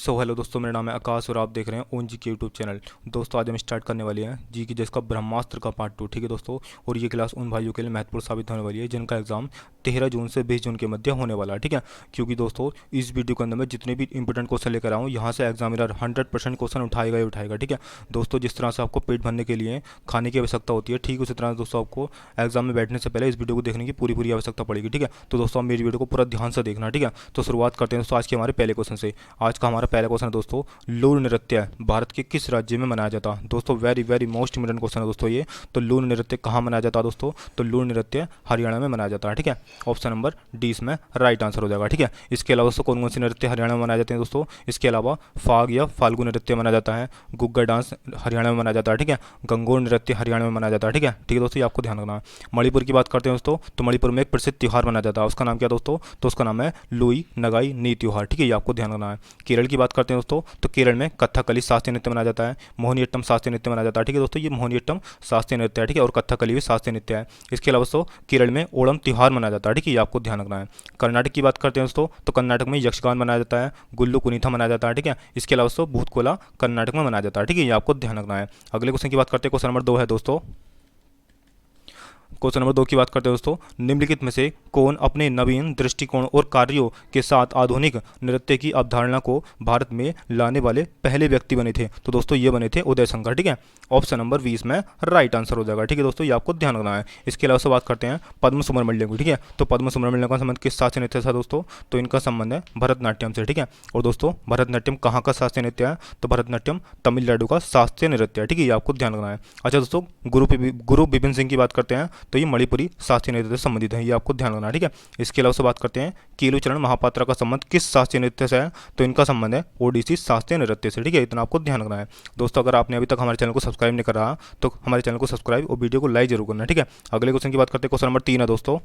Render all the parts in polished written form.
Hello दोस्तों, मेरा नाम है आकाश और आप देख रहे हैं ओन जी के यूट्यूब चैनल। दोस्तों आज हम स्टार्ट करने वाले हैं जी की जिसका ब्रह्मास्त्र का पार्ट 2। ठीक है दोस्तों, और ये क्लास उन भाइयों के लिए महत्वपूर्ण साबित होने वाली है जिनका एग्जाम 13 जून से 20 जून के मध्य होने वाला है। ठीक है, क्योंकि दोस्तों इस वीडियो के अंदर मैं जितने भी इंपॉर्टेंट क्वेश्चन लेकर आऊँ यहाँ से एग्जामिनर 100% क्वेश्चन उठाएगा ही उठाएगा। ठीक है दोस्तों, जिस तरह से आपको पेट भरने के लिए खाने की आवश्यकता होती है, ठीक उसी तरह दोस्तों आपको एग्जाम में बैठने से पहले इस वीडियो को देखने की पूरी आवश्यकता पड़ेगी। ठीक है, तो दोस्तों आप मेरी वीडियो को पूरा ध्यान से देखना। ठीक है, तो शुरुआत करते हैं दोस्तों आज के हमारे पहले क्वेश्चन से। आज का हमारा पहला क्वेश्चन है दोस्तों, लूर नृत्य भारत के किस राज्य में मनाया जाता है। दोस्तों वेरी मोस्ट इंपोर्टेंट क्वेश्चन है दोस्तों ये। तो लूर नृत्य कहाँ मनाया जाता है दोस्तों? तो लूर नृत्य हरियाणा में मनाया जाता है। ठीक है, ऑप्शन नंबर डी इसमें राइट आंसर हो जाएगा। ठीक है, इसके अलावा दोस्तों कौन कौन से नृत्य हरियाणा में मनाए जाते हैं दोस्तों? इसके अलावा फाग या फाल्गु नृत्य मनाया जाता है, गुग्गा डांस हरियाणा में मनाया जाता है। ठीक है, गंगोर नृत्य हरियाणा में मनाया जाता है। ठीक है दोस्तों, ये आपको ध्यान रखना है। मणिपुर की बात करते हैं दोस्तों, तो मणिपुर में एक प्रसिद्ध त्यौहार मनाया जाता है, उसका नाम क्या दोस्तों? तो उसका नाम है लुई नगाई नी त्योहार। ठीक है, ये आपको ध्यान रखना है। केरल की बात करते हैं दोस्तों, तो केरल में कथकली शास्त्रीय नृत्य मनाया जाता है, मोहिनीअट्टम शास्त्रीय नृत्य मनाया जाता है। ठीक है दोस्तों, ये मोहिनीअट्टम शास्त्रीय नृत्य है। ठीक है, और कथकली भी शास्त्रीय नृत्य है। इसके अलावा दोस्तों केरल में ओणम त्योहार मनाया जाता है। ठीक है, ये आपको ध्यान रखना है। कर्नाटक की बात करते हैं दोस्तों, तो कर्नाटक में यक्षगान मनाया जाता है, गुल्लू कुनीथा मनाया जाता है। ठीक है, इसके अलावा दोस्तों भूतकोला कर्नाटक में मनाया जाता है। ठीक है, ये आपको ध्यान रखना है। अगले क्वेश्चन की बात करते हैं, क्वेश्चन नंबर 2 है दोस्तों। क्वेश्चन नंबर 2 की बात करते हैं दोस्तों, निम्नलिखित में से कौन अपने नवीन दृष्टिकोण और कार्यों के साथ आधुनिक नृत्य की अवधारणा को भारत में लाने वाले पहले व्यक्ति बने थे? तो दोस्तों ये बने थे उदय शंकर। ठीक है, ऑप्शन नंबर 20 में राइट आंसर हो जाएगा। ठीक है दोस्तों, ये आपको ध्यान रखना है। इसके अलावा से बात करते हैं पद्म सुब्रमण्यम की। ठीक है, तो पद्म सुब्रमण्यम का संबंध किस शास्त्रीय नृत्य से दोस्तों? तो इनका संबंध है भरतनाट्यम से। ठीक है, और दोस्तों भरतनाट्यम कहाँ का शास्त्रीय नृत्य है? तो भरतनाट्यम तमिलनाडु का शास्त्रीय नृत्य है। ठीक है, ये आपको ध्यान रखना है। अच्छा दोस्तों, गुरु बिपिन सिंह की बात करते हैं, तो ये मणिपुरी शास्त्रीय नृत्य से संबंधित है, ये आपको ध्यान रखना है। ठीक है, इसके अलावा से बात करते हैं केलुचरण महापात्रा का संबंध किस शास्त्रीय नृत्य से है? तो इनका संबंध है ओडिसी शास्त्रीय नृत्य से। ठीक है, इतना आपको ध्यान रखना है। दोस्तों अगर आपने अभी तक हमारे चैनल को सब्सक्राइब नहीं कर रहा तो हमारे चैनल को सब्सक्राइब और वीडियो को लाइक जरूर करना। ठीक है, अगले क्वेश्चन की बात करते हैं, क्वेश्चन नंबर 3 है दोस्तों।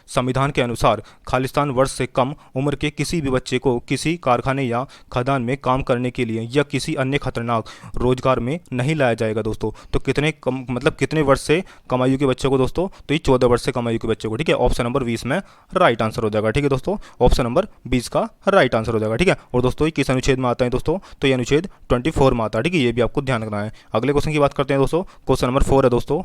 संविधान के अनुसार खालिस्तान वर्ष से कम उम्र के किसी भी बच्चे को किसी कारखाने या खदान में काम करने के लिए या किसी अन्य खतरनाक रोजगार में नहीं लाया जाएगा दोस्तों। तो कितने वर्ष से कम आयु के बच्चों को दोस्तों? तो ये 14 वर्ष से कम आयु के बच्चों को। ठीक है, ऑप्शन नंबर 20 में राइट आंसर हो जाएगा। ठीक है दोस्तों, ऑप्शन नंबर 20 का राइट आंसर हो जाएगा। ठीक है, और दोस्तों ये किस अनुच्छेद में आता है दोस्तों? तो ये अनुच्छेद 24 में आता है। ठीक है, ये भी आपको ध्यान रखना है। अगले क्वेश्चन की बात करते हैं दोस्तों, क्वेश्चन नंबर 4 है दोस्तों।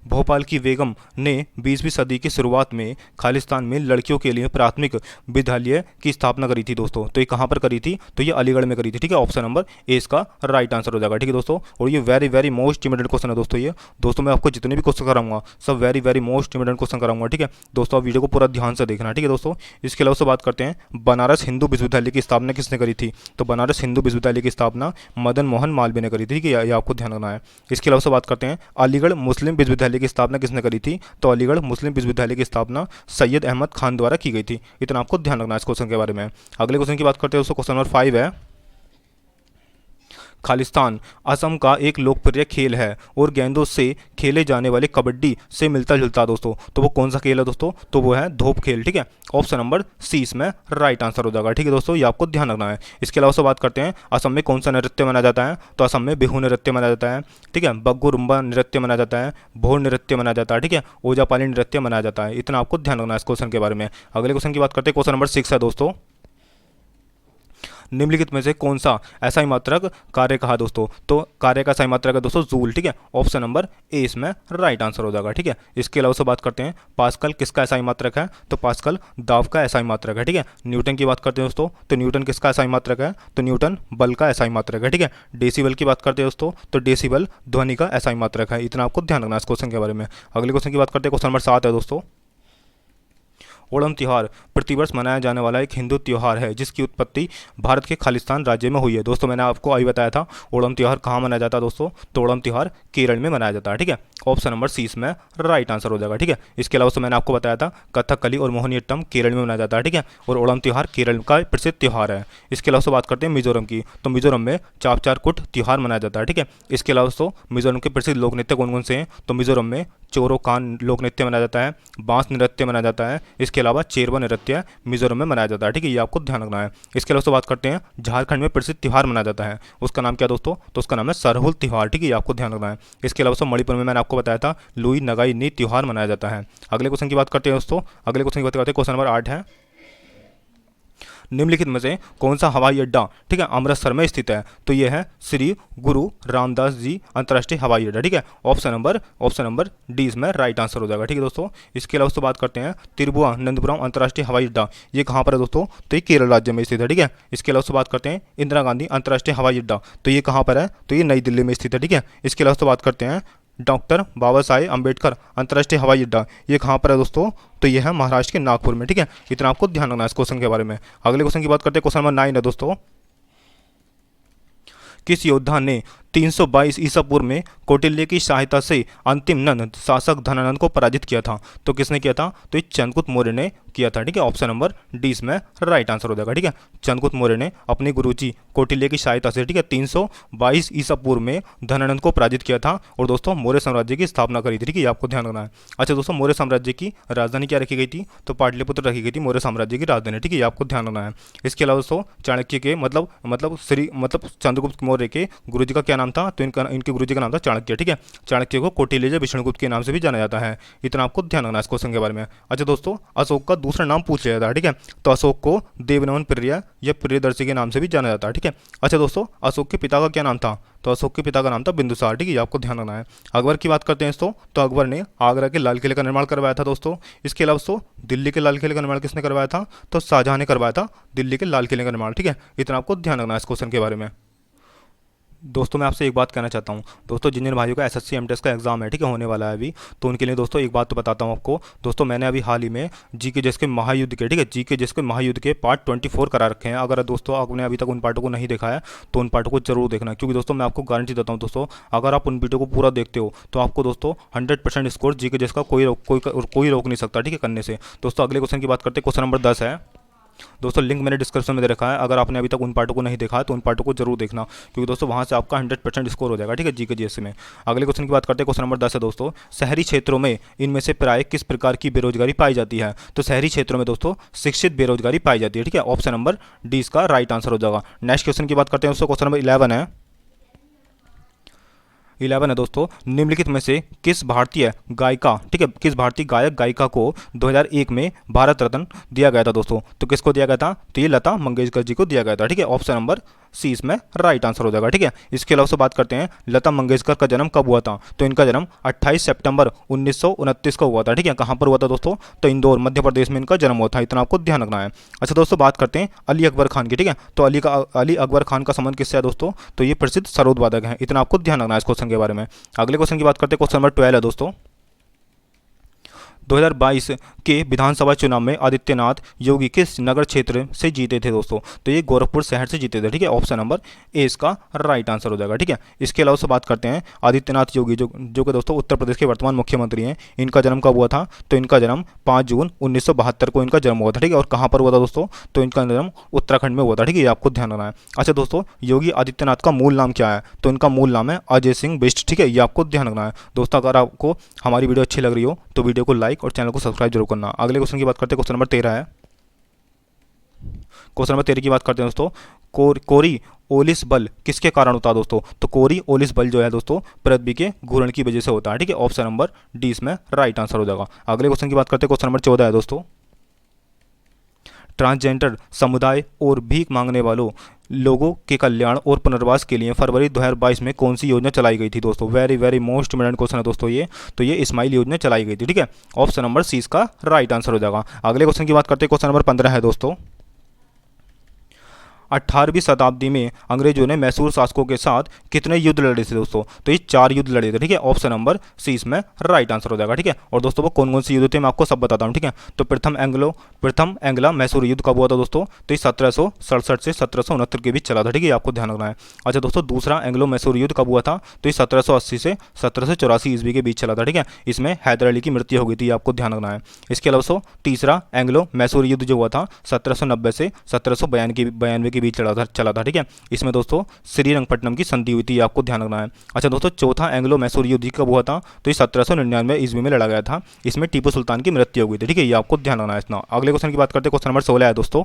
भोपाल की बेगम ने 20वीं सदी की शुरुआत में खालिस्तान में लड़कियों के लिए प्राथमिक विद्यालय की स्थापना करी थी दोस्तों। तो ये कहाँ पर करी थी? तो ये अलीगढ़ में करी थी। ठीक है, ऑप्शन नंबर ए इसका राइट आंसर हो जाएगा। ठीक है दोस्तों, और ये वेरी मोस्ट इंपोर्टेंट क्वेश्चन है दोस्तों। ये दोस्तों मैं आपको जितने भी क्वेश्चन कराऊंगा सब वेरी मोस्ट इंपोर्टेंट क्वेश्चन कराऊंगा। ठीक है दोस्तों, आप वीडियो को पूरा ध्यान से देखना। ठीक है दोस्तों, इसके अलावा से बात करते हैं बनारस हिंदू विश्वविद्यालय की स्थापना किसने करी थी? तो बनारस हिंदू विश्वविद्यालय की स्थापना मदन मोहन मालवीय ने करी थी। ठीक है, ये आपको ध्यान रखना है। इसके अलावा से बात करते हैं अलीगढ़ मुस्लिम विश्वविद्यालय की स्थापना किसने करी थी? तो अलीगढ़ मुस्लिम विश्वविद्यालय की स्थापना सैयद अहमद खान द्वारा की गई थी। इतना आपको ध्यान रखना है इस क्वेश्चन के बारे में। अगले क्वेश्चन की बात करते हैं दोस्तों, क्वेश्चन नंबर 5 है। खालिस्तान असम का एक लोकप्रिय खेल है और गेंदों से खेले जाने वाले कबड्डी से मिलता जुलता दोस्तों। तो वो कौन सा खेल है दोस्तों? तो वो है धोप खेल। ठीक है, ऑप्शन नंबर सी इसमें राइट आंसर हो जाएगा। ठीक है दोस्तों, ये आपको ध्यान रखना है। इसके अलावा से बात करते हैं असम में कौन सा नृत्य मनाया जाता है? तो असम में बिहू नृत्य मनाया जाता है। ठीक है, बग्गू रुम्बा नृत्य मनाया जाता है, भोर नृत्य मनाया जाता है। ठीक है, ओजापाली नृत्य मनाया जाता है। इतना आपको ध्यान रखना है इस क्वेश्चन के बारे में। अगले क्वेश्चन की बात करते हैं, क्वेश्चन नंबर 6 है दोस्तों। निम्नलिखित में से कौन सा ऐसा मात्रक कार्य कहा दोस्तों? तो कार्य का ऐसा मात्रक है दोस्तों जूल। ठीक है, ऑप्शन नंबर ए इसमें राइट आंसर हो जाएगा। ठीक है, इसके अलावा से बात करते हैं पास्कल किसका ऐसा मात्रक है? तो पास्कल दाब का ऐसा मात्रक है। ठीक है, न्यूटन की बात करते हैं दोस्तों, तो न्यूटन किसका ऐसा मात्रक है? तो न्यूटन बल का ऐसा मात्रक है। ठीक है, डेसिबल की बात करते हैं दोस्तों, तो डेसिबल ध्वनि का ऐसा मात्रक है। इतना आपको ध्यान रखना है इस क्वेश्चन के बारे में। अगले क्वेश्चन की बात करते हैं, क्वेश्चन नंबर 7 है दोस्तों। ओणम त्यौहार प्रतिवर्ष मनाया जाने वाला एक हिंदू त्यौहार है जिसकी उत्पत्ति भारत के खालिस्तान राज्य में हुई है। दोस्तों मैंने आपको अभी बताया था ओणम त्यौहार कहाँ मनाया जाता है दोस्तों? तो ओणम त्यौहार केरल में मनाया जाता है। ठीक है, ऑप्शन नंबर सी इसमें राइट आंसर हो जाएगा। ठीक है, इसके अलावा मैंने आपको बताया था कथकली और मोहिनीअट्टम केरल में मनाया जाता है। ठीक है, और ओणम त्यौहार केरल का प्रसिद्ध त्यौहार है। इसके अलावा बात करते हैं मिजोरम की, तो मिजोरम में चापचारकुट त्यौहार मनाया जाता है। ठीक है, इसके अलावा मिजोरम के प्रसिद्ध लोक नृत्य कौन कौन से हैं? तो मिजोरम में चोरोकान लोक नृत्य मनाया जाता है, बांस नृत्य मनाया जाता है, इसके अलावा चेरवा नृत्य मिजोरम में मनाया जाता है। ठीक है, ये आपको ध्यान रखना है। इसके अलावा बात करते हैं झारखंड में प्रसिद्ध त्यौहार मनाया जाता है, उसका नाम क्या दोस्तों? तो उसका नाम है सरहुल त्यौहार। ठीक है, ये आपको ध्यान रखना है। इसके अलावा मणिपुर में मैंने आपको बताया था लुई नगाई नी त्यौहार मनाया जाता है। अगले क्वेश्चन की बात करते हैं दोस्तों, अगले क्वेश्चन की बात करते हैं, क्वेश्चन नंबर 8 है। निम्नलिखित में से कौन सा हवाई अड्डा, ठीक है, अमृतसर में स्थित है? तो ये है श्री गुरु रामदास जी अंतर्राष्ट्रीय हवाई अड्डा, ठीक है। ऑप्शन नंबर डी इसमें राइट आंसर हो जाएगा, ठीक है दोस्तों। इसके अलावा बात करते हैं तिरुवनंतपुरम अंतर्राष्ट्रीय हवाई अड्डा, ये कहाँ पर है दोस्तों? तो ये केरल राज्य में स्थित है, ठीक है। इसके अलावा बात करते हैं इंदिरा गांधी अंतर्राष्ट्रीय हवाई अड्डा, तो ये कहाँ पर है? तो ये नई दिल्ली में स्थित है, ठीक है। इसके अलावा बात करते हैं डॉक्टर बाबा साहेब अम्बेडकर अंतर्राष्ट्रीय हवाई अड्डा, ये कहाँ पर है दोस्तों? तो ये है महाराष्ट्र के नागपुर में, ठीक है। इतना आपको ध्यान रखना है इस क्वेश्चन के बारे में। अगले क्वेश्चन की बात करते हैं, क्वेश्चन नंबर 9 है दोस्तों। किस योद्धा ने 322 ईसा पूर्व में कौटिल्य की सहायता से अंतिम नंद शासक धनानंद को पराजित किया था? तो किसने किया था? तो ये चंद्रगुप्त मौर्य ने किया था, ठीक है। ऑप्शन नंबर डी इसमें राइट आंसर हो जाएगा, ठीक है। चंद्रगुप्त मौर्य ने अपने गुरुजी कौटिल्य की सहायता से, ठीक है, 322 ईसा पूर्व में धनानंद को पराजित किया था और दोस्तों मौर्य साम्राज्य की स्थापना करी थी, ठीक है। ये आपको ध्यान रखना है। अच्छा दोस्तों, मौर्य साम्राज्य की राजधानी क्या रखी गई थी? तो पाटलिपुत्र रखी गई थी मौर्य साम्राज्य की राजधानी, ठीक है। ये आपको ध्यान रखना है। इसके अलावा दोस्तों चाणक्य के मतलब चंद्रगुप्त मौर्य के गुरुजी का क्या नाम था? तो इनके गुरुजी का नाम था चाणक्य, ठीक है। चाणक्य को कौटिल्य विष्णुगुप्त के नाम से भी जाना जाता है। इतना आपको ध्यान रखना है इस क्वेश्चन के बारे में। अच्छा दोस्तों, अशोक का दूसरा नाम पूछ लिया जाता है, ठीक है। तो अशोक को देवनमन प्रिय या प्रियदर्शी के नाम से भी जाना जाता है, ठीक है। अच्छा दोस्तों, अशोक के पिता का क्या नाम था? तो अशोक के पिता का नाम था बिंदुसार, ठीक है। आपको ध्यान रखना है। अकबर की बात करते हैं दोस्तों, तो अकबर ने आगरा के लाल किले का निर्माण करवाया था दोस्तों। इसके अलावा दोस्तों दिल्ली के लाल किले का निर्माण किसने करवाया था? तो शाहजहां ने करवाया था दिल्ली के लाल किले का निर्माण, ठीक है। इतना आपको ध्यान रखना है इस क्वेश्चन के बारे में। दोस्तों मैं आपसे एक बात कहना चाहता हूँ दोस्तों, जिन जिन भाइयों का एसएससी एमटेस का एग्जाम है, ठीक है, होने वाला है अभी, तो उनके लिए दोस्तों एक बात तो बताता हूँ आपको। दोस्तों मैंने अभी हाल ही में जीके जिसके महायुद्ध के, ठीक है, जीके जिसके महायुद्ध के पार्ट 24 करा रखे हैं। अगर दोस्तों आपने अभी तक उन पार्टों को नहीं देखा है तो उन पार्टों को जरूर देखना, क्योंकि दोस्तों मैं आपको गारंटी देता हूँ दोस्तों, अगर आप उन वीडियो को पूरा देखते हो तो आपको दोस्तों 100% स्कोर जीके जिसका कोई रोक नहीं सकता, ठीक है, करने से। दोस्तों अगले क्वेश्चन की बात करते हैं, क्वेश्चन नंबर 10 है दोस्तों। लिंक मैंने डिस्क्रिप्शन में दे रखा है, अगर आपने अभी तक उन पार्टों को नहीं देखा है तो उन पार्टों को जरूर देखना, क्योंकि दोस्तों वहां से आपका 100% स्कोर हो जाएगा, ठीक है, जीके जीएससी में। अगले क्वेश्चन की बात करते हैं, क्वेश्चन नंबर 10 है दोस्तों। शहरी क्षेत्रों में इनमें से प्राय किस प्रकार की बेरोजगारी पाई जाती है? तो शहरी क्षेत्रों में दोस्तों शिक्षित बेरोजगारी पाई जाती है, ठीक है। ऑप्शन नंबर डी इसका राइट आंसर हो जाएगा। नेक्स्ट क्वेश्चन की बात करते हैं दोस्तों, क्वेश्चन नंबर 11 है दोस्तों। निम्नलिखित में से किस भारतीय गायिका, ठीक है, किस भारतीय गायक गायिका को 2001 में भारत रत्न दिया गया था दोस्तों? तो किसको दिया गया था? तो ये लता मंगेशकर जी को दिया गया था, ठीक है। ऑप्शन नंबर सी इसमें राइट आंसर हो जाएगा, ठीक है। इसके अलावा से बात करते हैं लता मंगेशकर का जन्म कब हुआ था? तो इनका जन्म 28 सितंबर 1929 को हुआ था, ठीक है। कहाँ पर हुआ था दोस्तों? तो इंदौर मध्य प्रदेश में इनका जन्म हुआ था। इतना आपको ध्यान रखना है। अच्छा दोस्तों, बात करते हैं अली अकबर खान की, ठीक है। तो अली अकबर खान का संबंध किससे है दोस्तों? तो ये प्रसिद्ध सरोद वादक है। इतना आपको ध्यान रखना है इस क्वेश्चन के बारे में। अगले क्वेश्चन की बात करते हैं, क्वेश्चन नंबर 12 है दोस्तों। 2022 के विधानसभा चुनाव में आदित्यनाथ योगी किस नगर क्षेत्र से जीते थे दोस्तों? तो ये गोरखपुर शहर से जीते थे, ठीक है। ऑप्शन नंबर ए इसका राइट आंसर हो जाएगा, ठीक है। इसके अलावा से बात करते हैं आदित्यनाथ योगी जो कि दोस्तों उत्तर प्रदेश के वर्तमान मुख्यमंत्री हैं। इनका जन्म कब हुआ था? तो इनका जन्म 5 जून 1972 को इनका जन्म हुआ था, ठीक है। और कहाँ पर हुआ था दोस्तों? तो इनका जन्म उत्तराखंड में हुआ था, ठीक है। ये आपको ध्यान रखना है। अच्छा दोस्तों, योगी आदित्यनाथ का मूल नाम क्या है? तो इनका मूल नाम है अजय सिंह बिष्ट, ठीक है। ये आपको ध्यान रखना है दोस्तों। अगर आपको हमारी वीडियो अच्छी लग रही हो तो वीडियो को लाइक और चैनल को सब्सक्राइब जरूर करना। अगले क्वेश्चन की बात करते हैं, क्वेश्चन नंबर 13 है। क्वेश्चन नंबर 13 की बात करते हैं दोस्तों। कोरी ओलिस बल किसके कारण होता है दोस्तों? तो कोरी ओलिस बल जो है दोस्तों पृथ्वी के घूर्णन की वजह से होता है, ठीक है। ऑप्शन नंबर डी इसमें राइट आंसर हो जाएगा। अगले क्वेश्चन की बात करते हैं, क्वेश्चन नंबर 14 है दोस्तों। ट्रांसजेंडर समुदाय और भीख मांगने वालों लोगों के कल्याण और पुनर्वास के लिए फरवरी 2022 में कौन सी योजना चलाई गई थी दोस्तों? Very very most important question है दोस्तों ये। तो ये इस्माइल योजना चलाई गई थी, ठीक है। ऑप्शन नंबर सी इसका राइट आंसर हो जाएगा। अगले क्वेश्चन की बात करते हैं, क्वेश्चन नंबर 15 है दोस्तों। 18वीं शताब्दी में अंग्रेजों ने मैसूर शासकों के साथ कितने युद्ध लड़े थे दोस्तों? तो ये 4 युद्ध लड़े थे, ठीक है। ऑप्शन नंबर सी इसमें राइट आंसर हो जाएगा, ठीक है। और दोस्तों वो कौन कौन से युद्ध थे मैं आपको सब बताता हूँ, ठीक है। तो प्रथम एंग्लो मैसूर युद्ध कब हुआ था दोस्तों? तो ये 1767 से 1769 के बीच चला था, ठीक है। आपको ध्यान रखना है। अच्छा दोस्तों, दूसरा एंग्लो मैसूर युद्ध कब हुआ था? तो ये 1780 से 1784 ईस्वी के बीच चला था, ठीक है। इसमें हैदर अली की मृत्यु हो गई थी, आपको ध्यान रखना है। इसके अलावा तीसरा एंग्लो मैसूर युद्ध जो हुआ था 1790 से 1792 के बीच चला था, ठीक है। इसमें दोस्तों श्रीरंगपट्टनम की संधि हुई थी, आपको ध्यान रखना है। अच्छा दोस्तों, चौथा एंग्लो मैसूर युद्ध कब हुआ था? तो ये 1799 ईस्वी में लड़ा गया था। इसमें टीपू सुल्तान की मृत्यु हो गई थी, ठीक है। ये आपको ध्यान रखना है इतना। अगले क्वेश्चन की बात करते हैं, क्वेश्चन नंबर 16 है दोस्तों।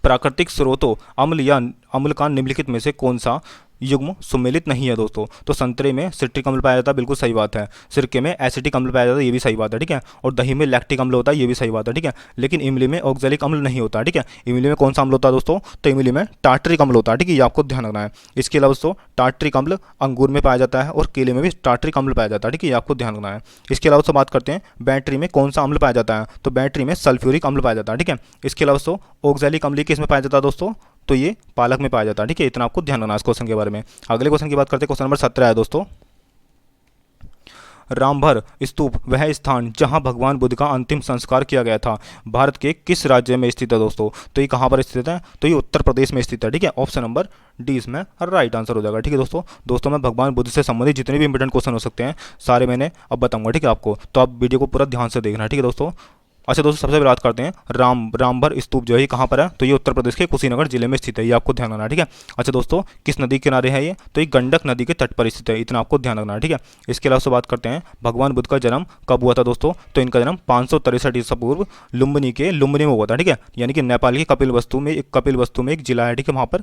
प्राकृतिक स्रोतों अम्ल या अम्ल का निम्नलिखित में से कौन सा युग्म सुमेलित नहीं है दोस्तों। तो संतरे में सिट्रिक अम्ल पाया जाता है, बिल्कुल सही बात है। सिरके में एसिटिक अम्ल पाया जाता है, ये भी सही बात है, ठीक है। और दही में लैक्टिक अम्ल होता है, ये भी सही बात है, ठीक है। लेकिन इमली में ऑक्जेलिक अम्ल नहीं होता, ठीक है। इमली में कौन सा अम्ल होता है दोस्तों? तो इमली में टार्टरिक अम्ल होता है, ठीक है, ये आपको ध्यान रखना है। इसके अलावा दोस्तों टार्टरिक अम्ल अंगूर में पाया जाता है और केले में भी टार्टरिक अम्ल पाया जाता है, ठीक है, ये आपको ध्यान रखना है। इसके अलावा दोस्तों बात करते हैं बैटरी में कौन सा अम्ल पाया जाता है? तो बैटरी में सल्फ्यूरिक अम्ल पाया जाता है, ठीक है। इसके अलावा दोस्तों ऑक्जेलिक अम्ल किस में पाया जाता है दोस्तों? तो ये पालक में पाया जाता है, ठीक है। इतना आपको ध्यान रखना है इस क्वेश्चन के बारे में। अगले क्वेश्चन की बात करते हैं, क्वेश्चन नंबर 17 है दोस्तों। रामभर स्तूप वह स्थान जहां भगवान बुद्ध का अंतिम संस्कार किया गया था, भारत के किस राज्य में स्थित है दोस्तों? तो ये कहां पर स्थित है? तो ये उत्तर प्रदेश में स्थित है, ठीक है। ऑप्शन नंबर डी इसमें राइट आंसर हो जाएगा, ठीक है दोस्तों मैं भगवान बुद्ध से संबंधित जितने भी इंपॉर्टेंट क्वेश्चन हो सकते हैं सारे मैंने अब बताऊंगा, ठीक है आपको। तो आप वीडियो को पूरा ध्यान से देखना, ठीक है दोस्तों। अच्छा दोस्तों, सबसे पहले बात करते हैं रामभर स्तूप जो है कहाँ पर है? तो ये उत्तर प्रदेश के कुशीनगर जिले में स्थित है, ये आपको ध्यान रखना है, ठीक है। अच्छा दोस्तों, किस नदी के किनारे है ये? तो ये गंडक नदी के तट पर स्थित है, इतना आपको ध्यान रखना है, ठीक है। इसके अलावा बात करते हैं भगवान बुद्ध का जन्म कब हुआ था दोस्तों? तो इनका जन्म 563 ईसा पूर्व लुम्बिनी में हुआ था, ठीक है। यानी कि नेपाल के कपिलवस्तु में एक जिला है, ठीक है, वहाँ पर,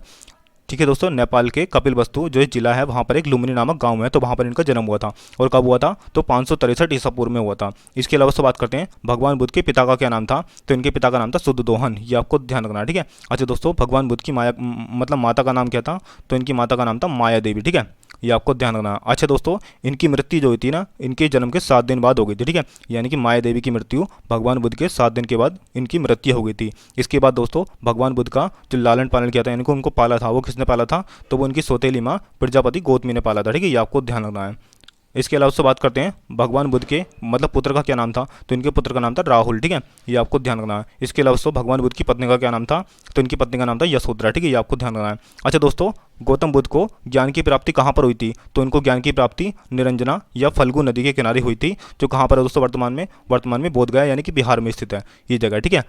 ठीक है दोस्तों। नेपाल के कपिलवस्तु जो जिला है वहाँ पर एक लुम्बिनी नामक गांव है, तो वहाँ पर इनका जन्म हुआ था। और कब हुआ था? तो 563 ईसा पूर्व में हुआ था। इसके अलावा बात करते हैं भगवान बुद्ध के पिता का क्या नाम था? तो इनके पिता का नाम था शुद्धोधन, ये आपको ध्यान रखना है, ठीक है। अच्छा दोस्तों, भगवान बुद्ध की माता का नाम क्या था? तो इनकी माता का नाम था माया देवी, ठीक है, ये आपको ध्यान रखना है। अच्छा दोस्तों, इनकी मृत्यु जो हुई थी ना, इनके जन्म के 7 दिन बाद हो गई थी, ठीक है। यानी कि माया देवी की मृत्यु भगवान बुद्ध के 7 दिन के बाद इनकी मृत्यु हो गई थी। इसके बाद दोस्तों भगवान बुद्ध का जो लालन पालन किया था, इनको उनको पाला था, वो किसने पाला था? तो वो उनकी सौतेली माँ प्रजापति गौतमी ने पाला था, ठीक है, ये आपको ध्यान रखना है। इसके अलावा से बात करते हैं भगवान बुद्ध के पुत्र का क्या नाम था? तो इनके पुत्र का नाम था राहुल, ठीक है, ये आपको ध्यान रखना है। इसके अलावा भगवान बुद्ध की पत्नी का क्या नाम था? तो इनकी पत्नी का नाम था यशोधरा, ठीक है, ये आपको ध्यान रखना है। अच्छा दोस्तों, गौतम बुद्ध को ज्ञान की प्राप्ति कहाँ पर हुई थी? तो इनको ज्ञान की प्राप्ति निरंजना या फल्गु नदी के किनारे हुई थी, जो कहाँ पर है दोस्तों? वर्तमान में बोधगया यानी कि बिहार में स्थित है ये जगह, ठीक है।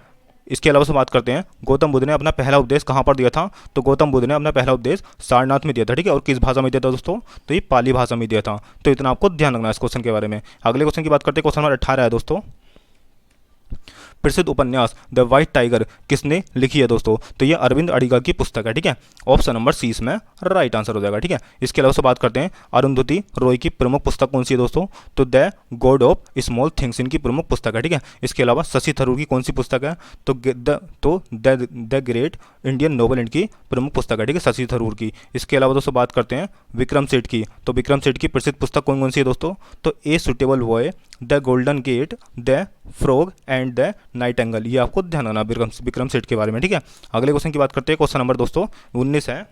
इसके अलावा से बात करते हैं गौतम बुद्ध ने अपना पहला उपदेश कहाँ पर दिया था? तो गौतम बुद्ध ने अपना पहला उपदेश सारनाथ में दिया था, ठीक है। और किस भाषा में दिया था दोस्तों? तो ये पाली भाषा में दिया था। तो इतना आपको ध्यान रखना है इस क्वेश्चन के बारे में। अगले क्वेश्चन की बात करते हैं, क्वेश्चन नंबर 18 है दोस्तों। प्रसिद्ध उपन्यास द व्हाइट टाइगर किसने लिखी है दोस्तों? तो ये अरविंद अडिगा की पुस्तक है, ठीक है। ऑप्शन नंबर सी इसमें राइट आंसर हो जाएगा, ठीक है। इसके अलावा बात करते हैं अरुंधति रॉय की प्रमुख पुस्तक कौन सी है दोस्तों? तो the God of small things इनकी प्रमुख पुस्तक है, ठीक है। इसके अलावा शशि थरूर की कौन सी पुस्तक है? तो द ग्रेट इंडियन नोवेल इनकी प्रमुख पुस्तक है, ठीक है, शशि थरूर की। इसके अलावा दोस्तों बात करते हैं विक्रम सेठ की। तो विक्रम सेठ की प्रसिद्ध पुस्तक कौन कौन सी है दोस्तों? तो a suitable boy, the golden gate, the frog and the nightingale, ये आपको ध्यान रखना विक्रम सेठ के बारे में, ठीक है। अगले क्वेश्चन की बात करते हैं, क्वेश्चन नंबर दोस्तों 19 है,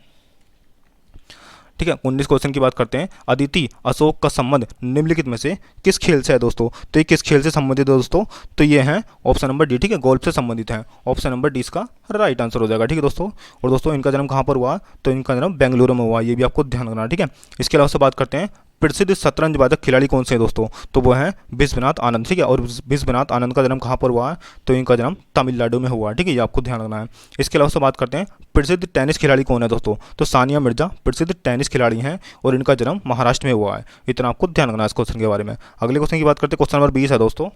ठीक है। 19 क्वेश्चन की बात करते हैं। अदिति अशोक का संबंध निम्नलिखित में से किस खेल से है दोस्तों? तो ये किस खेल से संबंधित है दोस्तों? तो ये है ऑप्शन नंबर डी, ठीक है, गोल्फ से संबंधित है। ऑप्शन नंबर डी इसका राइट आंसर हो जाएगा, ठीक है दोस्तों। और दोस्तों इनका जन्म कहाँ पर हुआ? तो इनका जन्म बेंगलुरु में हुआ, ये भी आपको ध्यान रखना, ठीक है। इसके अलावा से बात करते हैं प्रसिद्ध शतरंज वादक खिलाड़ी कौन से हैं दोस्तों? तो वो हैं विश्वनाथ आनंद, ठीक है। और विश्वनाथ आनंद का जन्म कहाँ पर हुआ है? तो इनका जन्म तमिलनाडु में हुआ है, ठीक है, ये आपको ध्यान रखना है। इसके अलावा से बात करते हैं प्रसिद्ध टेनिस खिलाड़ी कौन है दोस्तों? तो सानिया मिर्जा प्रसिद्ध टेनिस खिलाड़ी हैं और इनका जन्म महाराष्ट्र में हुआ है, इतना आपको ध्यान रखना है इस क्वेश्चन के बारे में। अगले क्वेश्चन की बात करते हैं, क्वेश्चन नंबर 20 है दोस्तों।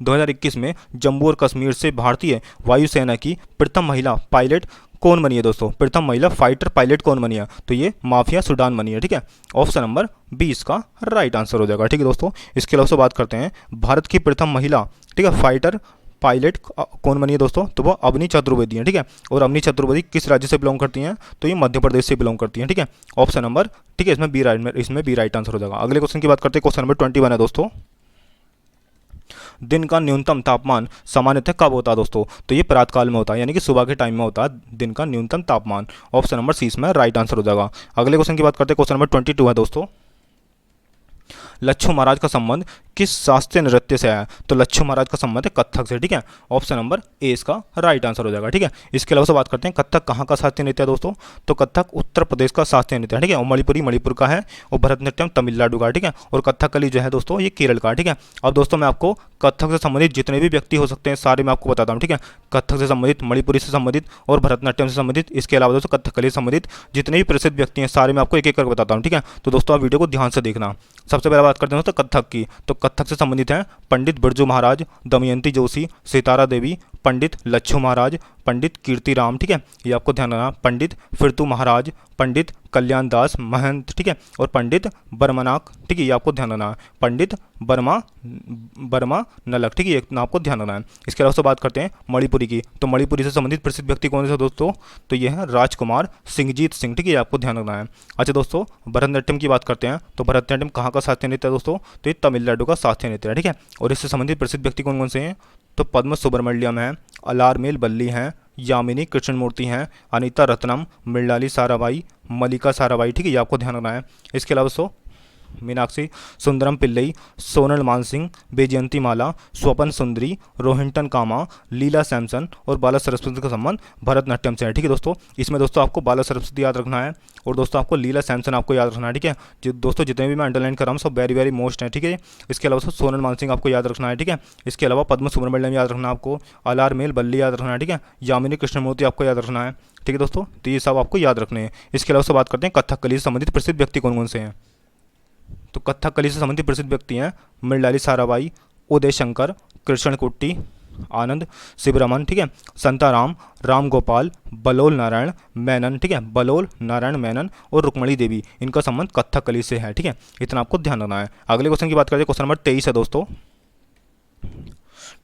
2021 में जम्मू और कश्मीर से भारतीय वायुसेना की प्रथम महिला पायलट कौन बनी है दोस्तों? प्रथम महिला फाइटर पायलट कौन बनी है? तो ये माफिया सुडान बनी है, ठीक है। ऑप्शन नंबर 20 का राइट आंसर हो जाएगा, ठीक है दोस्तों। इसके अलावा बात करते हैं भारत की प्रथम महिला, ठीक है, फाइटर पायलट कौन बनी है दोस्तों? तो वो अवनी चतुर्वेदी है, ठीक है। और अवनी चतुर्वेदी किस राज्य से बिलोंग करती हैं? तो ये मध्य प्रदेश से बिलोंग करती हैं, ठीक है। ऑप्शन नंबर, ठीक है, इसमें बी राइट आंसर हो जाएगा। अगले क्वेश्चन की बात करते हैं, क्वेश्चन नंबर 21 है दोस्तों। दिन का न्यूनतम तापमान सामान्यतः कब होता है दोस्तों? तो ये प्रातःकाल में होता है, यानी कि सुबह के टाइम में होता है दिन का न्यूनतम तापमान। ऑप्शन नंबर सी इसमें राइट आंसर हो जाएगा। अगले क्वेश्चन की बात करते हैं, क्वेश्चन नंबर 22 है दोस्तों। लच्छू महाराज का संबंध किस शास्त्रीय नृत्य से है? तो लच्छू महाराज का संबंध है कथक से, ठीक है। ऑप्शन नंबर ए इसका राइट आंसर हो जाएगा, ठीक है। इसके अलावा बात करते हैं कथक कहाँ का शास्त्रीय नृत्य है दोस्तों? तो कथक उत्तर प्रदेश का शास्त्रीय नृत्य है, ठीक है। और मणिपुर का है, और भरतनाट्यम तमिलनाडु का, ठीक है। और कथकली जो है दोस्तों ये केरल का, ठीक है। अब दोस्तों मैं आपको कथक से संबंधित जितने भी व्यक्ति हो सकते हैं सारे मैं आपको बताता हूँ, ठीक है। कथक से संबंधित, मणिपुरी से संबंधित और भरतनाट्यम से संबंधित, इसके अलावा दोस्तों कथकली से संबंधित जितने भी प्रसिद्ध व्यक्ति हैं सारे मैं आपको एक एक करके बताता हूँ, ठीक है। तो दोस्तों आप वीडियो को ध्यान से देखना। सबसे पहले बात करते हैं दोस्तों कथक की। तो कथक से संबंधित हैं पंडित बिरजू महाराज, दमयंती जोशी, सितारा देवी, पंडित लच्छू महाराज, पंडित कीर्तिराम, ठीक है, ये आपको ध्यान रखना, पंडित फिरतू महाराज, पंडित कल्याण दास महंत, ठीक है, और पंडित बर्मनाक, ठीक है, ये आपको ध्यान रखना है, पंडित बर्मा नलक, ठीक है, ये आपको ध्यान रखना है। इसके अलावा बात करते हैं मणिपुरी की, तो मणिपुरी से संबंधित प्रसिद्ध व्यक्ति कौन से दोस्तों, तो ये है राजकुमार सिंहजीत सिंह, ठीक है, ये आपको ध्यान रखना है। अच्छा दोस्तों, भरतनाट्यम की बात करते हैं, तो भरतनाट्यम कहाँ का शास्त्रीय नृत्य है दोस्तों, तो ये तमिलनाडु का शास्त्रीय नृत्य है, ठीक है, और इससे संबंधित प्रसिद्ध व्यक्ति कौन कौन से हैं, तो पद्म सुब्रमण्यम है, अलारमेल बल्ली हैं, यामिनी कृष्णमूर्ति हैं, अनीता रत्नम, मृणाली साराभाई, मल्लिका साराभाई, ठीक है, ये आपको ध्यान रखना है। इसके अलावा दोस्तों मीनाक्षी सुंदरम पिल्लई, सोनल मानसिंह, बैजयंती माला, स्वपन सुंदरी, रोहिंटन कामा, लीला सैमसन और बाला सरस्वती का संबंध भरतनाट्यम से है, ठीक है दोस्तों। इसमें दोस्तों आपको बाला सरस्वती याद रखना है और दोस्तों आपको लीला सैमसन आपको याद रखना है, ठीक है। दोस्तों जितने भी मैं अंडरलाइन कर रहा हूँ सब वेरी वेरी मोस्ट है, ठीक है। इसके अलावा सोनल मानसिंह आपको याद रखना है, ठीक है। इसके अलावा पद्म सुब्रमण्यम याद रखना है आपको, अलारमेल बल्ली याद रखना है, ठीक है, यामिनी कृष्णमूर्ति आपको याद रखना है, ठीक है दोस्तों, तो ये सब आपको याद रखने हैं। इसके अलावा बात करते हैं कथकली से संबंधित प्रसिद्ध व्यक्ति कौन कौन से हैं, तो कथकली से संबंधित प्रसिद्ध व्यक्ति हैं मृणाली साराभाई, उदय शंकर, कृष्ण कुट्टी, आनंद शिवरमन, ठीक है, संताराम, राम गोपाल, बलोल नारायण मेनन, ठीक है, बलोल नारायण मेनन और रुक्मणी देवी, इनका संबंध कथकली से है, ठीक है, इतना आपको ध्यान रखना है। अगले क्वेश्चन की बात करते हैं, क्वेश्चन नंबर 23 है दोस्तों,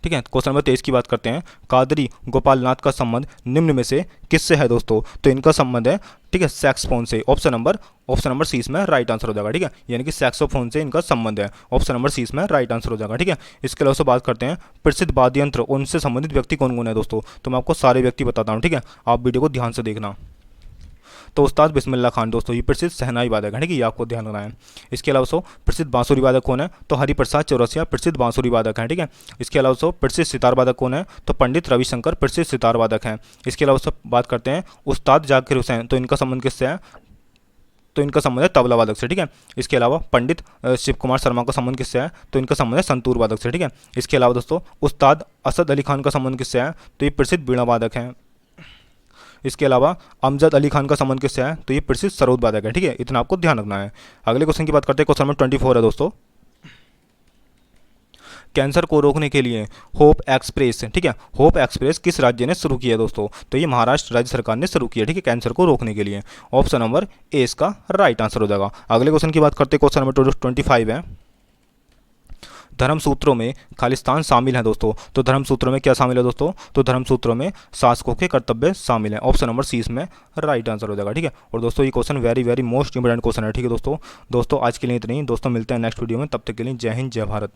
ठीक है, क्वेश्चन नंबर 23 की बात करते हैं, कादरी गोपाल नाथ का संबंध निम्न में से किससे है दोस्तों, तो इनका संबंध है, ठीक है, सैक्सोफोन से। ऑप्शन नंबर सी इसमें राइट आंसर हो जाएगा, ठीक है, यानी कि सैक्सोफोन से इनका संबंध है, ऑप्शन नंबर सी इसमें राइट आंसर हो जाएगा, ठीक है। इसके अलावा बात करते हैं प्रसिद्ध वाद्य यंत्र, उनसे संबंधित व्यक्ति कौन कौन है दोस्तों, तो मैं आपको सारे व्यक्ति बताता हूँ, ठीक है, आप वीडियो को ध्यान से देखना। तो उस्ताद बिस्मिल्लाह खान दोस्तों ये प्रसिद्ध शहनाई वादक है, ठीक है, ये आपको ध्यान रखना है। इसके अलावा प्रसिद्ध बांसुरी वादक कौन है, तो हरिप्रसाद चौरसिया प्रसिद्ध बांसुरी वादक हैं, ठीक है। इसके अलावा प्रसिद्ध सितार वादक कौन है, तो पंडित रविशंकर प्रसिद्ध सितार वादक हैं। इसके अलावा बात करते हैं उस्ताद जाकिर हुसैन, तो इनका संबंध किससे है, तो इनका संबंध है तबला वादक से, ठीक है। इसके अलावा पंडित शिव कुमार शर्मा का संबंध किससे है, तो इनका संबंध है संतूर वादक से, ठीक है। इसके अलावा दोस्तों उस्ताद असद अली खान का संबंध किससे है, तो ये प्रसिद्ध बीणा वादक हैं। इसके अलावा अमजद अली खान का संबंध किससे है, तो ये प्रसिद्ध सरोद वादक है, ठीक है, इतना आपको ध्यान रखना है। अगले क्वेश्चन की बात करते हैं, क्वेश्चन नंबर 24 है दोस्तों, कैंसर को रोकने के लिए होप एक्सप्रेस, ठीक है, होप एक्सप्रेस किस राज्य ने शुरू किया दोस्तों, तो ये महाराष्ट्र राज्य सरकार ने शुरू किया, ठीक है, कैंसर को रोकने के लिए, ऑप्शन नंबर ए इसका राइट आंसर हो जाएगा। अगले क्वेश्चन की बात करते हैं, क्वेश्चन नंबर 25 है, धर्म सूत्रों में खालिस्तान शामिल है दोस्तों, तो धर्म सूत्रों में क्या शामिल है दोस्तों, तो धर्म सूत्रों में शासकों के कर्तव्य शामिल है, ऑप्शन नंबर सी इसमें राइट आंसर हो जाएगा, ठीक है। और दोस्तों ये question very very most important question है, ठीक है दोस्तों। आज के लिए इतना ही दोस्तों, मिलते हैं नेक्स्ट वीडियो में, तब तक के लिए जय हिंद जय भारत।